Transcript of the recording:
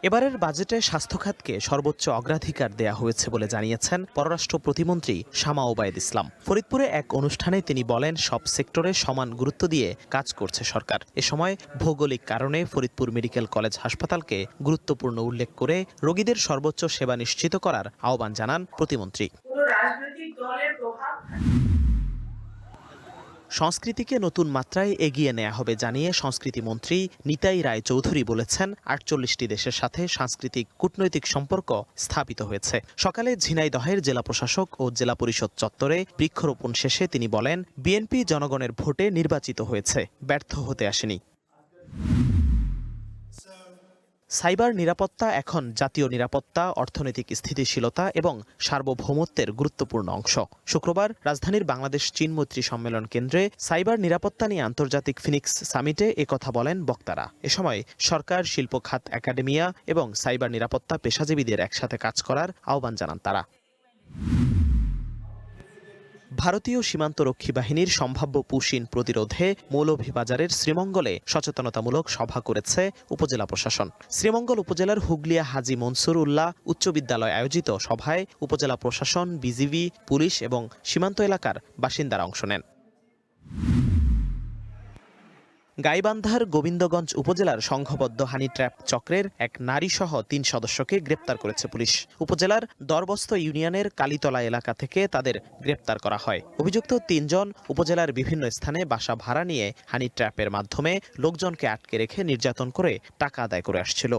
এবারের বাজেটে স্বাস্থ্য খাতকে সর্বোচ্চ অগ্রাধিকার দেয়া হয়েছে বলে জানিয়েছেন পররাষ্ট্র প্রতিমন্ত্রী শামা ওবায়দ ইসলাম। ফরিদপুরে এক অনুষ্ঠানে তিনি বলেন, সব সেক্টরে সমান গুরুত্ব দিয়ে কাজ করছে সরকার। এ সময় ভৌগোলিক কারণে ফরিদপুর মেডিকেল কলেজ হাসপাতালকে গুরুত্বপূর্ণ উল্লেখ করে রোগীদের সর্বোচ্চ সেবা নিশ্চিত করার আহ্বান জানান প্রতিমন্ত্রী। সংস্কৃতিকে নতুন মাত্রায় এগিয়ে নেওয়া হবে জানিয়ে সংস্কৃতি মন্ত্রী নিতাই রায় চৌধুরী বলেছেন, ৪৮টি দেশের সাথে সাংস্কৃতিক কূটনৈতিক সম্পর্ক স্থাপিত হয়েছে। সকালে ঝিনাইদহের জেলা প্রশাসক ও জেলা পরিষদ চত্বরে বৃক্ষরোপণ শেষে তিনি বলেন, বিএনপি জনগণের ভোটে নির্বাচিত হয়েছে, ব্যর্থ হতে আসেনি। সাইবার নিরাপত্তা এখন জাতীয় নিরাপত্তা, অর্থনৈতিক স্থিতিশীলতা এবং সার্বভৌমত্বের গুরুত্বপূর্ণ অংশ। শুক্রবার রাজধানীর বাংলাদেশ চীন মৈত্রী সম্মেলন কেন্দ্রে সাইবার নিরাপত্তা নিয়ে আন্তর্জাতিক ফিনিক্স সামিটে একথা বলেন বক্তারা। এ সময় সরকার, শিল্প খাত, একাডেমিয়া এবং সাইবার নিরাপত্তা পেশাজীবীদের একসাথে কাজ করার আহ্বান জানান তারা। ভারতীয় সীমান্তরক্ষী বাহিনীর সম্ভাব্য পুশিন প্রতিরোধে মৌলভীবাজারের শ্রীমঙ্গলে সচেতনতামূলক সভা করেছে উপজেলা প্রশাসন। শ্রীমঙ্গল উপজেলার হুগলিয়া হাজী মনসুর উল্লাহ উচ্চ বিদ্যালয় আয়োজিত সভায় উপজেলা প্রশাসন, বিজিবি, পুলিশ এবং সীমান্ত এলাকার বাসিন্দারা অংশ নেন। গাইবান্ধার গোবিন্দগঞ্জ উপজেলার সংঘবদ্ধ হানি ট্র্যাপ চক্রের এক নারীসহ ৩ সদস্যকে গ্রেপ্তার করেছে পুলিশ। উপজেলার দরবস্ত ইউনিয়নের কালীতলা এলাকা থেকে তাদের গ্রেপ্তার করা হয়। অভিযুক্ত ৩ জন উপজেলার বিভিন্ন স্থানে বাসা ভাড়া নিয়ে হানি ট্র্যাপের মাধ্যমে লোকজনকে আটকে রেখে নির্যাতন করে টাকা আদায় করে আসছিল।